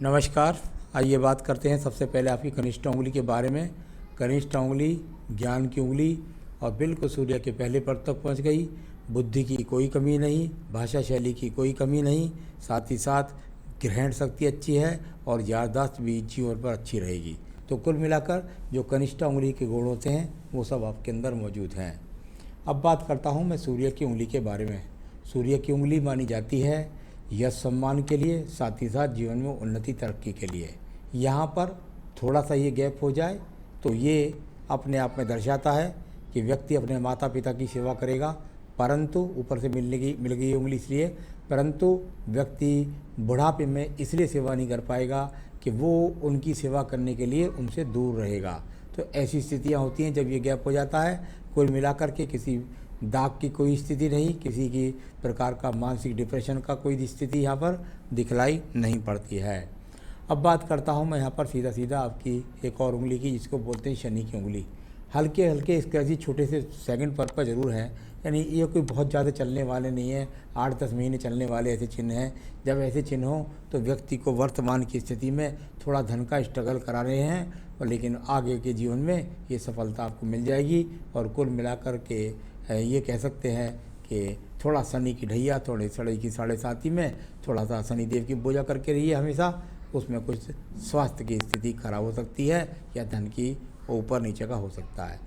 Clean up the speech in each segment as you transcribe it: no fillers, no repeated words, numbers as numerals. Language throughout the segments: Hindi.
नमस्कार। आइए बात करते हैं सबसे पहले आपकी कनिष्ठ उंगली के बारे में। कनिष्ठ उंगली ज्ञान की उंगली और बिल्कुल सूर्य के पहले पद तक पहुंच गई। बुद्धि की कोई कमी नहीं, भाषा शैली की कोई कमी नहीं, साथ ही साथ ग्रहण शक्ति अच्छी है और याददाश्त भी जीवन पर अच्छी रहेगी। तो कुल मिलाकर जो कनिष्ठ उंगली के गुण होते हैं वो सब आपके अंदर मौजूद हैं। अब बात करता हूँ मैं सूर्य की उंगली के बारे में। सूर्य की उंगली मानी जाती है यश सम्मान के लिए, साथ ही साथ जीवन में उन्नति तरक्की के लिए। यहाँ पर थोड़ा सा ये गैप हो जाए तो ये अपने आप में दर्शाता है कि व्यक्ति अपने माता पिता की सेवा करेगा, परंतु ऊपर से मिल गई उंगली इसलिए, परंतु व्यक्ति बुढ़ापे में इसलिए सेवा नहीं कर पाएगा कि वो उनकी सेवा करने के लिए उनसे दूर रहेगा। तो ऐसी स्थितियाँ होती हैं जब ये गैप हो जाता है। कुल मिलाकर के किसी दाग की कोई स्थिति नहीं, किसी की प्रकार का मानसिक डिप्रेशन का कोई स्थिति यहाँ पर दिखलाई नहीं पड़ती है। अब बात करता हूँ मैं यहाँ पर सीधा सीधा आपकी एक और उंगली की, जिसको बोलते हैं शनि की उंगली। हल्के हल्के स्क्रैची छोटे से सेकंड पर जरूर हैं, यानी ये कोई बहुत ज़्यादा चलने वाले नहीं है, 8-10 महीने चलने वाले ऐसे चिन्ह हैं। जब ऐसे चिन्ह हों तो व्यक्ति को वर्तमान की स्थिति में थोड़ा धन का स्ट्रगल करा रहे हैं, और लेकिन आगे के जीवन में ये सफलता आपको मिल जाएगी। और कुल मिलाकर के ये कह सकते हैं कि थोड़ा शनि की ढैया, थोड़े सड़े की साढ़े साथी में थोड़ा सा शनिदेव की पूजा करके रहिए हमेशा। उसमें कुछ स्वास्थ्य की स्थिति खराब हो सकती है या धन की ऊपर नीचे का हो सकता है।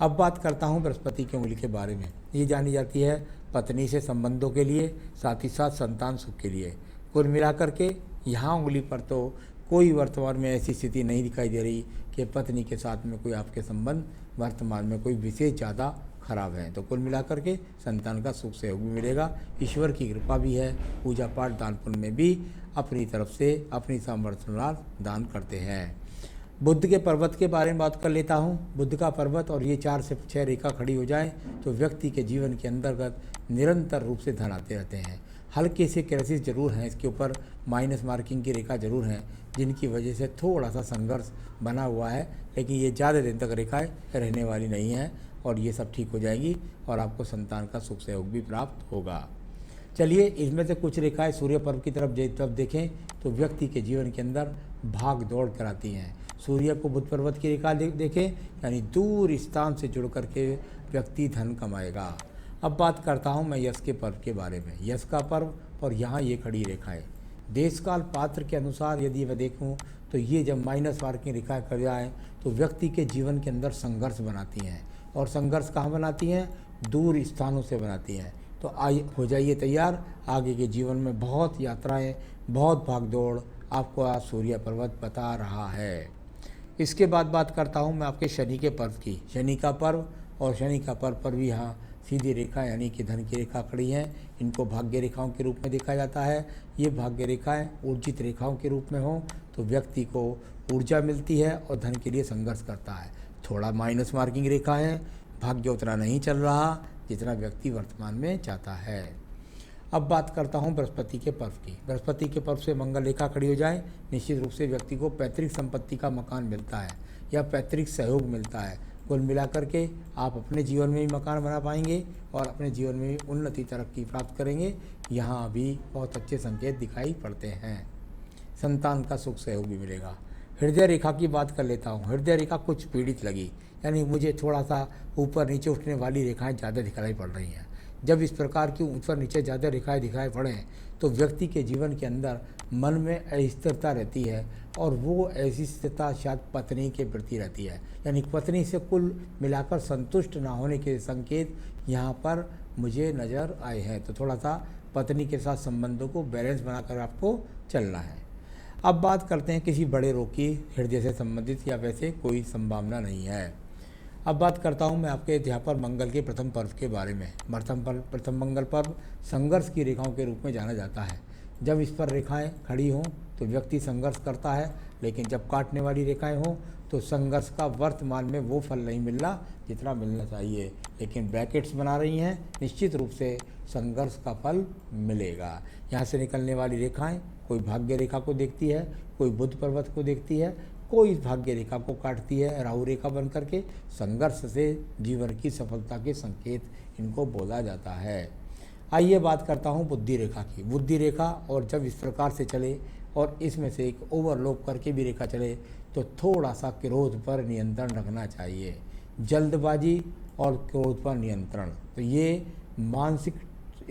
अब बात करता हूँ बृहस्पति की उंगली के बारे में। ये जानी जाती है पत्नी से संबंधों के लिए, साथ ही साथ संतान सुख के लिए। कुल मिलाकर के यहाँ उंगली पर तो कोई वर्तमान में ऐसी स्थिति नहीं दिखाई दे रही कि पत्नी के साथ में कोई आपके संबंध वर्तमान में कोई विशेष ज़्यादा खराब है। तो कुल मिलाकर के संतान का सुख सहयोग भी मिलेगा, ईश्वर की कृपा भी है। पूजा पाठ दान पुण्य में भी अपनी तरफ से अपनी सामर्थ्य दान करते हैं। बुद्ध के पर्वत के बारे में बात कर लेता हूँ। बुद्ध का पर्वत और ये 4 से 6 रेखा खड़ी हो जाए तो व्यक्ति के जीवन के अंतर्गत निरंतर रूप से धन आते रहते हैं। हल्के से क्राइसिस जरूर हैं, इसके ऊपर माइनस मार्किंग की रेखा जरूर हैं, जिनकी वजह से थोड़ा सा संघर्ष बना हुआ है, लेकिन ये ज़्यादा दिन तक रेखाएँ रहने वाली नहीं हैं और ये सब ठीक हो जाएगी और आपको संतान का सुख सहयोग भी प्राप्त होगा। चलिए, इसमें से कुछ रेखाएं सूर्य पर्व की तरफ जब देखें तो व्यक्ति के जीवन के अंदर भाग दौड़ कराती हैं। सूर्य को बुध पर्वत की रेखा देखें, यानी दूर स्थान से जुड़ करके व्यक्ति धन कमाएगा। अब बात करता हूँ मैं यश के पर्व के बारे में। यश का पर्व और यहाँ ये खड़ी रेखाएं देश काल पात्र के अनुसार यदि मैं देखूँ तो ये जब माइनस मार्किंग रेखाएं कर जाएँ तो व्यक्ति के जीवन के अंदर संघर्ष बनाती हैं, और संघर्ष कहाँ बनाती हैं? दूर स्थानों से बनाती हैं। तो हो जाइए तैयार, आगे के जीवन में बहुत यात्राएं, बहुत भागदौड़ आपको आज सूर्य पर्वत बता रहा है। इसके बाद बात करता हूँ मैं आपके शनि के पर्व की। शनि का पर्व और शनि का पर्व पर भी यहाँ सीधी रेखा यानी कि धन की रेखा खड़ी हैं। इनको भाग्य रेखाओं के रूप में देखा जाता है। ये भाग्य रेखाएं ऊर्जित रेखाओं के रूप में हों तो व्यक्ति को ऊर्जा मिलती है और धन के लिए संघर्ष करता है। थोड़ा माइनस मार्किंग रेखा है, भाग्य उतना नहीं चल रहा जितना व्यक्ति वर्तमान में चाहता है। अब बात करता हूँ बृहस्पति के पर्व की। बृहस्पति के पर्व से मंगल रेखा खड़ी हो जाए, निश्चित रूप से व्यक्ति को पैतृक संपत्ति का मकान मिलता है या पैतृक सहयोग मिलता है। कुल मिलाकर के आप अपने जीवन में भी मकान बना पाएंगे और अपने जीवन में भी उन्नति तरक्की प्राप्त करेंगे। यहाँ भी बहुत अच्छे संकेत दिखाई पड़ते हैं। संतान का सुख सहयोग भी मिलेगा। हृदय रेखा की बात कर लेता हूँ। हृदय रेखा कुछ पीड़ित लगी, यानी मुझे थोड़ा सा ऊपर नीचे उठने वाली रेखाएं ज़्यादा दिखाई पड़ रही हैं। जब इस प्रकार की ऊपर नीचे ज़्यादा रेखाएं दिखाई पड़ें तो व्यक्ति के जीवन के अंदर मन में अस्थिरता रहती है, और वो ऐसी स्थिरता शायद पत्नी के प्रति रहती है, यानी पत्नी से कुल मिलाकर संतुष्ट ना होने के संकेत यहाँ पर मुझे नज़र आए हैं। तो थोड़ा सा पत्नी के साथ संबंधों को बैलेंस बनाकर आपको चलना है। अब बात करते हैं किसी बड़े रोग की हृदय से संबंधित या वैसे कोई संभावना नहीं है। अब बात करता हूं मैं आपके यहाँ पर मंगल के प्रथम पर्व के बारे में। प्रथम मंगल पर्व संघर्ष की रेखाओं के रूप में जाना जाता है। जब इस पर रेखाएं खड़ी हों तो व्यक्ति संघर्ष करता है, लेकिन जब काटने वाली रेखाएं हों तो संघर्ष का वर्तमान में वो फल नहीं मिल रहा जितना मिलना चाहिए, लेकिन ब्रैकेट्स बना रही हैं, निश्चित रूप से संघर्ष का फल मिलेगा। यहाँ से निकलने वाली रेखाएं कोई भाग्य रेखा को देखती है, कोई बुध पर्वत को देखती है, कोई भाग्य रेखा को काटती है राहु रेखा बन करके। संघर्ष से जीवन की सफलता के संकेत इनको बोला जाता है। आइए बात करता हूँ बुद्धि रेखा की। बुद्धि रेखा और जब इस प्रकार से चले और इसमें से एक ओवरलैप करके भी रेखा चले तो थोड़ा सा क्रोध पर नियंत्रण रखना चाहिए। जल्दबाजी और क्रोध पर नियंत्रण, तो ये मानसिक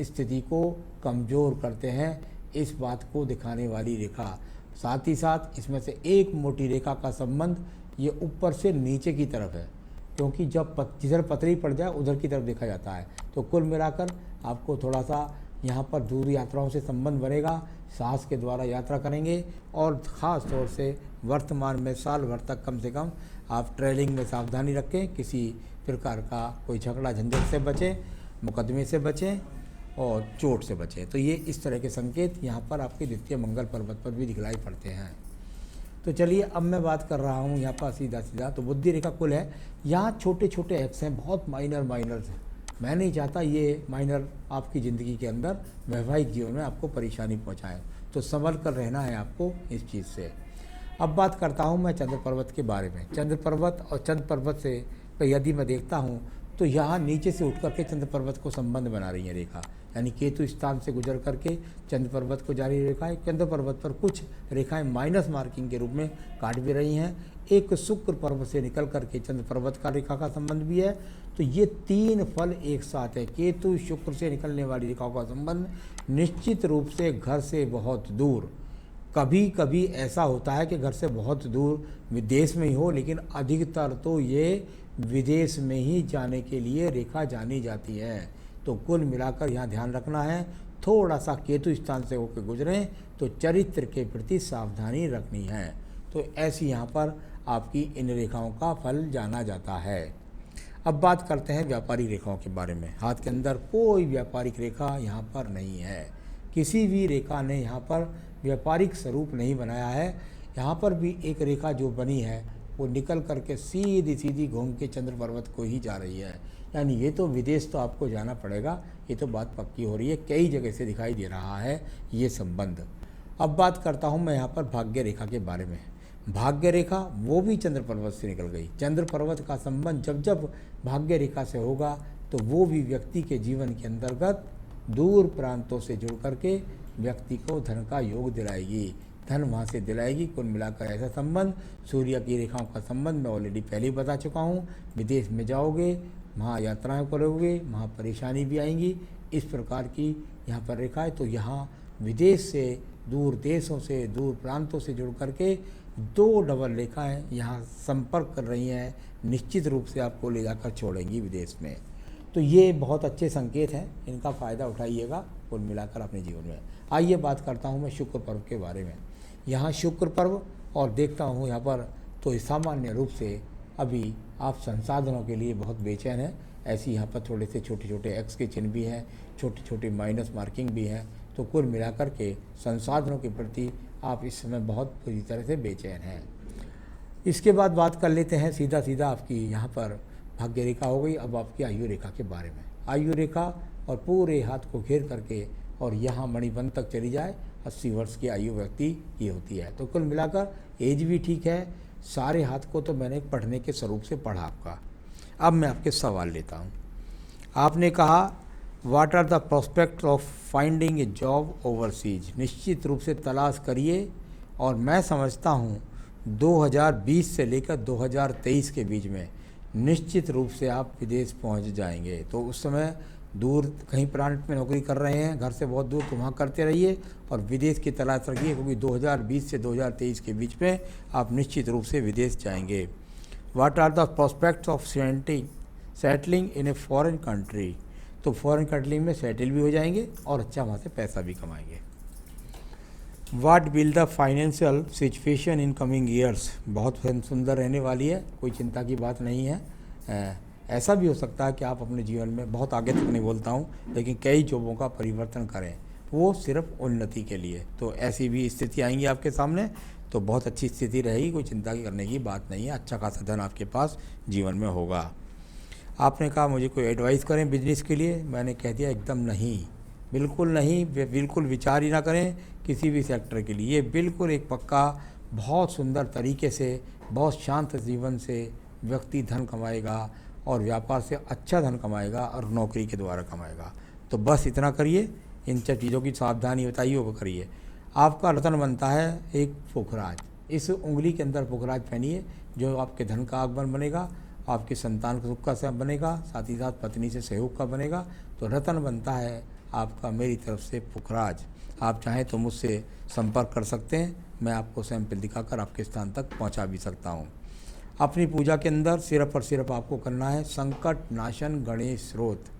स्थिति को कमज़ोर करते हैं, इस बात को दिखाने वाली रेखा। साथ ही साथ इसमें से एक मोटी रेखा का संबंध ये ऊपर से नीचे की तरफ है, क्योंकि जब जिधर पतली पड़ जाए उधर की तरफ देखा जाता है। तो कुल मिलाकर आपको थोड़ा सा यहाँ पर दूर यात्राओं से संबंध बनेगा, साहस के द्वारा यात्रा करेंगे और ख़ास तौर से वर्तमान में साल भर तक कम से कम आप ट्रेवलिंग में सावधानी रखें, किसी प्रकार का कोई झगड़ा झंझट से बचें, मुकदमे से बचें और चोट से बचें। तो ये इस तरह के संकेत यहाँ पर आपके द्वितीय मंगल पर्वत पर भी दिखलाई पड़ते हैं। तो चलिए अब मैं बात कर रहा हूँ यहाँ पर सीधा तो बुद्धि रेखा कुल है, यहाँ छोटे छोटे एक्स हैं, बहुत माइनर हैं। मैं नहीं चाहता ये माइनर आपकी ज़िंदगी के अंदर वैवाहिक जीवन में आपको परेशानी पहुँचाए, तो संभल कर रहना है आपको इस चीज़ से। अब बात करता हूँ मैं चंद्र पर्वत के बारे में। चंद्र पर्वत और चंद्र पर्वत से यदि मैं देखता हूँ तो यहाँ नीचे से उठ करके चंद्र पर्वत को संबंध बना रही है रेखा, यानी केतु स्थान से गुजर करके चंद्र पर्वत को जा रही रेखाएं चंद्र पर्वत पर कुछ रेखाएं माइनस मार्किंग के रूप में काट भी रही हैं। एक शुक्र पर्वत से निकल करके चंद्र पर्वत का रेखा का संबंध भी है। तो ये तीन फल एक साथ है। केतु शुक्र से निकलने वाली रेखाओं का संबंध निश्चित रूप से घर से बहुत दूर, कभी कभी ऐसा होता है कि घर से बहुत दूर विदेश में ही हो, लेकिन अधिकतर तो ये विदेश में ही जाने के लिए रेखा जानी जाती है। तो कुल मिलाकर यहाँ ध्यान रखना है, थोड़ा सा केतु स्थान से होकर गुजरें तो चरित्र के प्रति सावधानी रखनी है। तो ऐसी यहाँ पर आपकी इन रेखाओं का फल जाना जाता है। अब बात करते हैं व्यापारिक रेखाओं के बारे में। हाथ के अंदर कोई व्यापारिक रेखा यहाँ पर नहीं है, किसी भी रेखा ने यहाँ पर व्यापारिक स्वरूप नहीं बनाया है। यहाँ पर भी एक रेखा जो बनी है वो निकल करके सीधी घूम के चंद्र पर्वत को ही जा रही है, यानी ये तो विदेश तो आपको जाना पड़ेगा, ये तो बात पक्की हो रही है। कई जगह से दिखाई दे रहा है ये संबंध। अब बात करता हूँ मैं यहाँ पर भाग्य रेखा के बारे में। भाग्य रेखा वो भी चंद्र पर्वत से निकल गई। चंद्र पर्वत का संबंध जब जब भाग्य रेखा से होगा तो वो भी व्यक्ति के जीवन के अंतर्गत दूर प्रांतों से जुड़ करके व्यक्ति को धन का योग दिलाएगी, धन वहाँ से दिलाएगी। कुल मिलाकर ऐसा संबंध सूर्य की रेखाओं का संबंध मैं ऑलरेडी पहले ही बता चुका हूँ। विदेश में जाओगे, वहाँ यात्राएं करोगे, वहाँ परेशानी भी आएंगी, इस प्रकार की यहाँ पर रेखा है। तो यहाँ विदेश से, दूर देशों से, दूर प्रांतों से जुड़ करके दो डबल रेखाएँ यहाँ संपर्क कर रही हैं, निश्चित रूप से आपको ले जाकर छोड़ेंगी विदेश में। तो ये बहुत अच्छे संकेत हैं, इनका फ़ायदा उठाइएगा कुल मिलाकर अपने जीवन में। आइए बात करता हूँ मैं शुक्र पर्व के बारे में। यहाँ शुक्र पर्व और देखता हूँ यहाँ पर तो सामान्य रूप से अभी आप संसाधनों के लिए बहुत बेचैन हैं। ऐसी यहाँ पर थोड़े से छोटे छोटे एक्स के चिन्ह भी हैं, छोटी छोटी माइनस मार्किंग भी हैं। तो कुल मिलाकर के संसाधनों के प्रति आप इस समय बहुत पूरी तरह से बेचैन हैं। इसके बाद बात कर लेते हैं सीधा आपकी यहाँ पर भाग्य रेखा हो गई। अब आपकी आयु रेखा के बारे में। आयु रेखा और पूरे हाथ को घेर करके और यहाँ मणिबंध तक चली जाए, 80 वर्ष की आयु व्यक्ति की होती है। तो कुल मिलाकर एज भी ठीक है। सारे हाथ को तो मैंने पढ़ने के स्वरूप से पढ़ा आपका। अब मैं आपके सवाल लेता हूँ। आपने कहा what are the prospect of finding a job overseas. निश्चित रूप से तलाश करिए, और मैं समझता हूँ 2020 से लेकर 2023 के बीच में निश्चित रूप से आप विदेश पहुँच जाएंगे। तो उस समय दूर कहीं प्रांत में नौकरी कर रहे हैं, घर से बहुत दूर, तो वहाँ करते रहिए और विदेश की तलाश रखिए, क्योंकि 2020 से 2023 के बीच में आप निश्चित रूप से विदेश जाएंगे। What are the prospects of settling in a foreign country. तो फॉरेन कंट्री में सेटल भी हो जाएंगे और अच्छा वहाँ से पैसा भी कमाएंगे। What will the financial situation in coming years. बहुत सुंदर रहने वाली है, कोई चिंता की बात नहीं है। ऐसा भी हो सकता है कि आप अपने जीवन में, बहुत आगे तक नहीं बोलता हूँ, लेकिन कई जॉबों का परिवर्तन करें, वो सिर्फ उन्नति के लिए। तो ऐसी भी स्थिति आएंगी आपके सामने, तो बहुत अच्छी स्थिति रहेगी, कोई चिंता करने की बात नहीं है। अच्छा खासा धन आपके पास जीवन में होगा। आपने कहा मुझे कोई एडवाइस करें बिजनेस के लिए। मैंने कह दिया एकदम नहीं, बिल्कुल नहीं, बिल्कुल विचार ही ना करें किसी भी सेक्टर के लिए। ये बिल्कुल एक पक्का, बहुत सुंदर तरीके से, बहुत शांत जीवन से व्यक्ति धन कमाएगा और व्यापार से अच्छा धन कमाएगा और नौकरी के द्वारा कमाएगा। तो बस इतना करिए, इन सब चीज़ों की सावधानी बताइए वो करिए। आपका रतन बनता है एक पुखराज। इस उंगली के अंदर पुखराज पहनिए, जो आपके धन का आगमन बनेगा, आपके संतान का सुख का सब बनेगा, साथ ही साथ पत्नी से सहयोग का बनेगा। तो रतन बनता है आपका मेरी तरफ से पुखराज। आप चाहें तो मुझसे संपर्क कर सकते हैं, मैं आपको सैंपल दिखाकर आपके स्थान तक पहुंचा भी सकता हूं। अपनी पूजा के अंदर सिर्फ और सिर्फ आपको करना है संकट नाशन गणेश स्तोत्र।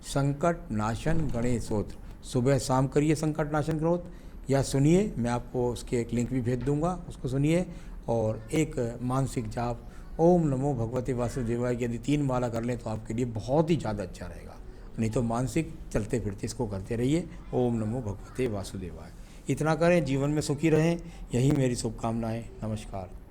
संकट नाशन गणेश स्तोत्र सुबह शाम करिए संकट नाशन स्तोत्र, या सुनिए, मैं आपको उसके एक लिंक भी भेज दूंगा, उसको सुनिए। और एक मानसिक जाप ओम नमो भगवते वासुदेवाय की यदि 3 माला कर लें तो आपके लिए बहुत ही ज़्यादा अच्छा रहेगा। नहीं तो मानसिक चलते फिरते इसको करते रहिए, ओम नमो भगवते वासुदेवाय। इतना करें, जीवन में सुखी रहें, यही मेरी शुभकामनाएं। नमस्कार।